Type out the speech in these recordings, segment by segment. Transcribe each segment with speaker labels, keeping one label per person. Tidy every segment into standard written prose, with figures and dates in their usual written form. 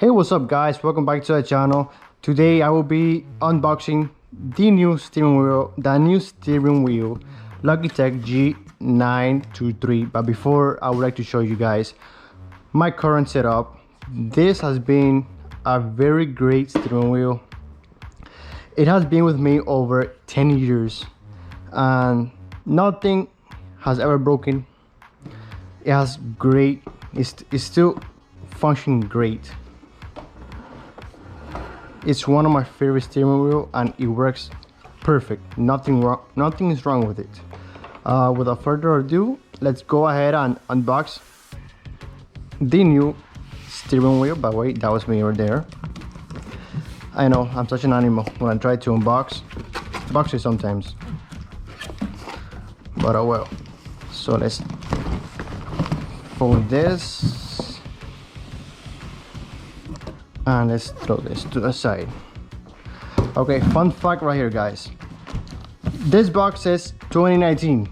Speaker 1: Hey, what's up guys, welcome back to the channel. Today I will be unboxing the new steering wheel Logitech G923. But before, I would like to show you guys my current setup. This has been a very great steering wheel. It has been with me over 10 years and nothing has ever broken. It has great, it's still functioning great. It's one of my favorite steering wheel and it works perfect. Nothing is wrong with it. Without further ado, let's go ahead and unbox the new steering wheel. By the way, that was me over there. I know, I'm such an animal when I try to unbox boxes sometimes, but oh well. So let's fold this and let's throw this to the side. Okay, fun fact right here guys, this box says 2019.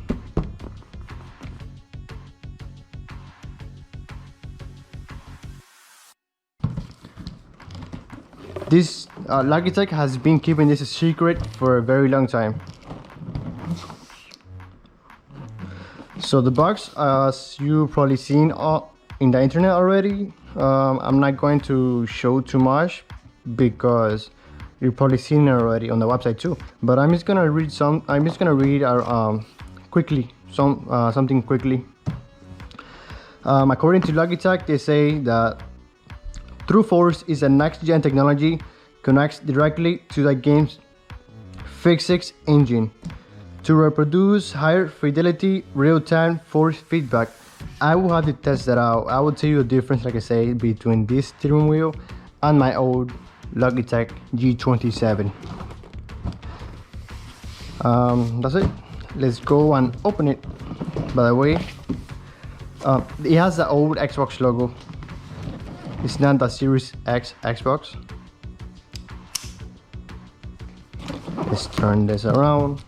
Speaker 1: This Logitech has been keeping this a secret for a very long time. So the box, as you probably seen in the internet already, I'm not going to show too much because you've probably seen it already on the website too. But I'm just gonna read quickly something quickly. According to Logitech, they say that True Force is a next-gen technology, connects directly to the game's physics engine to reproduce higher fidelity real-time force feedback. I will have to test that out. I will tell you the difference, like I say, between this steering wheel and my old Logitech G27. That's it. Let's go and open it. By the way, it has the old Xbox logo. It's not the Series X Xbox. Let's turn this around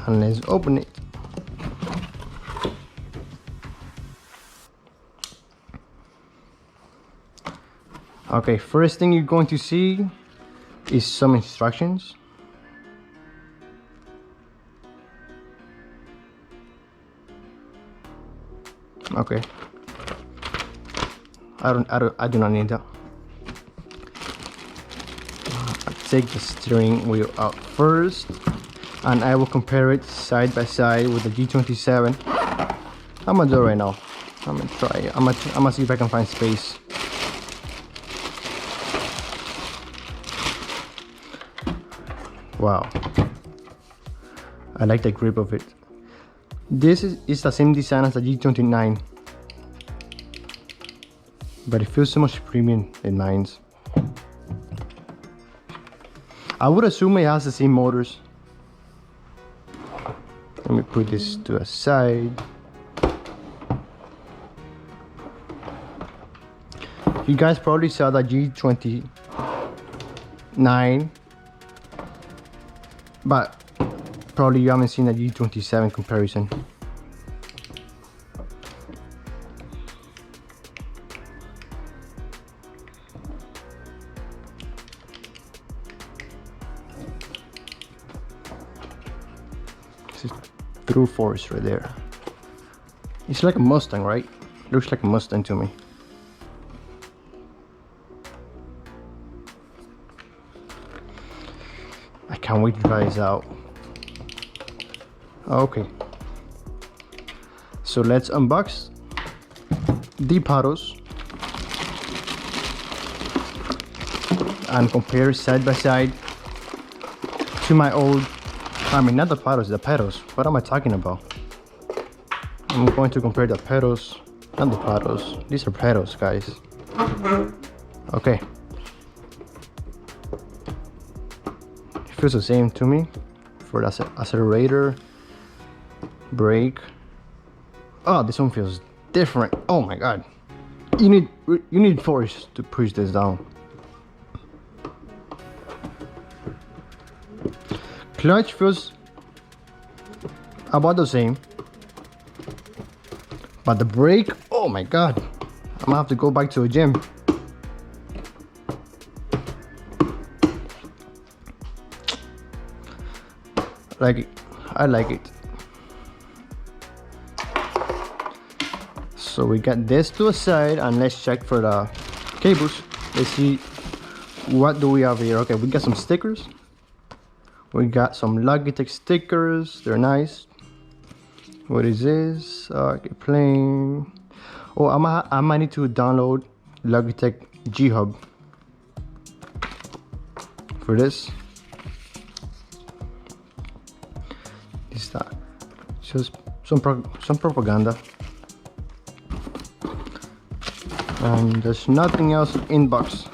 Speaker 1: and let's open it. Okay, first thing you're going to see is some instructions. Okay, I do not need that. I'll take the steering wheel out first and I will compare it side by side with the G27. I'm gonna do it right now. I'm gonna try it. I'm gonna see if I can find space. Wow, I like the grip of it. This is the same design as the G29, but it feels so much premium than mine's. I would assume it has the same motors. Let me put this to the side. You guys probably saw the G29, but probably you haven't seen the G27 comparison. This is True Force right there. It's like a Mustang, right? Looks like a Mustang to me. I can't wait to try this out. Okay, so let's unbox the paddles and compare side by side to my old, I mean not the paddles, the pedals. What am I talking about? I'm going to compare the pedals, not the paddles. These are pedals, guys. Okay. It feels the same to me for the accelerator, brake. Oh, this one feels different. Oh my god. You need force to push this down. Clutch feels about the same, but the brake, oh my god, I'm gonna have to go back to the gym. Like it. I like it. So we got this to the side, and let's check for the cables. Let's see, what do we have here? Okay, we got some stickers. We got some Logitech stickers. They're nice. What is this? Okay, playing. Oh, I might need to download Logitech G Hub for this. Is that just some propaganda? And there's nothing else in box.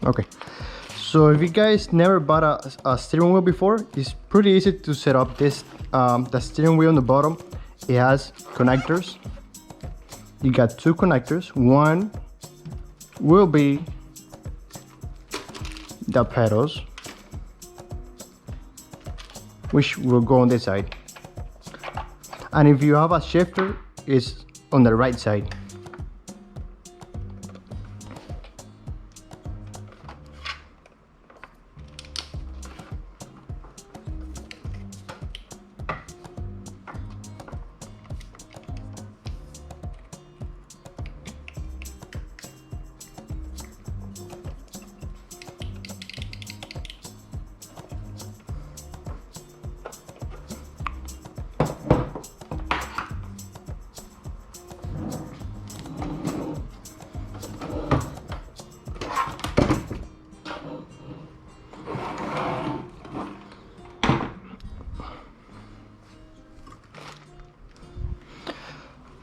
Speaker 1: Okay, so if you guys never bought a steering wheel before, it's pretty easy to set up this. The steering wheel on the bottom, it has connectors. You got two connectors. One will be the pedals, which will go on this side, and if you have a shifter, it's on the right side.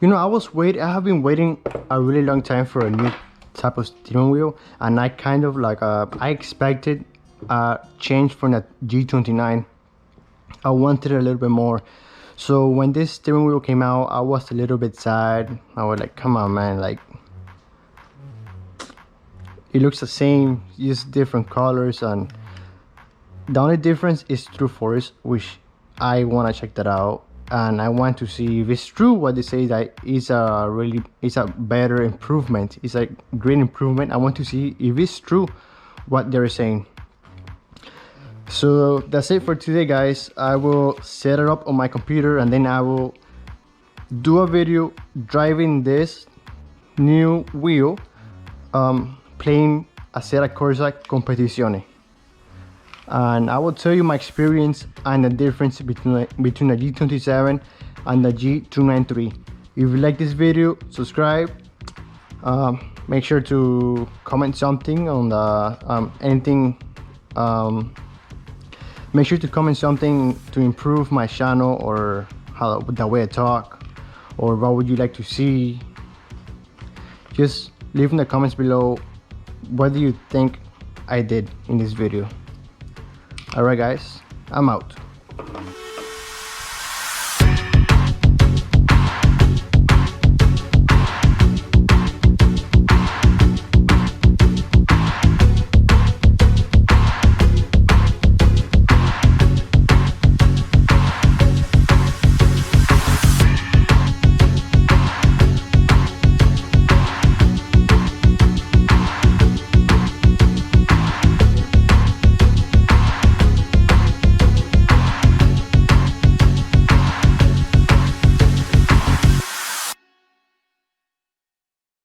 Speaker 1: You know, I have been waiting a really long time for a new type of steering wheel, and I kind of like, I expected a change from the G29. I wanted a little bit more. So when this steering wheel came out, I was a little bit sad. I was like, come on, man, like, it looks the same, just different colors, and the only difference is through Forza, which I want to check that out. And I want to see if it's true what they say, that it's a better improvement, it's a great improvement. I want to see if it's true what they're saying. So that's it for today, guys. I will set it up on my computer, and then I will do a video driving this new wheel, playing a Sera Corsa Competizione. And I will tell you my experience and the difference between the G27 and the G293. If you like this video, subscribe. Make sure to comment something on the anything. Make sure to comment something to improve my channel, or how the way I talk, or what would you like to see. Just leave in the comments below what do you think I did in this video. Alright guys, I'm out.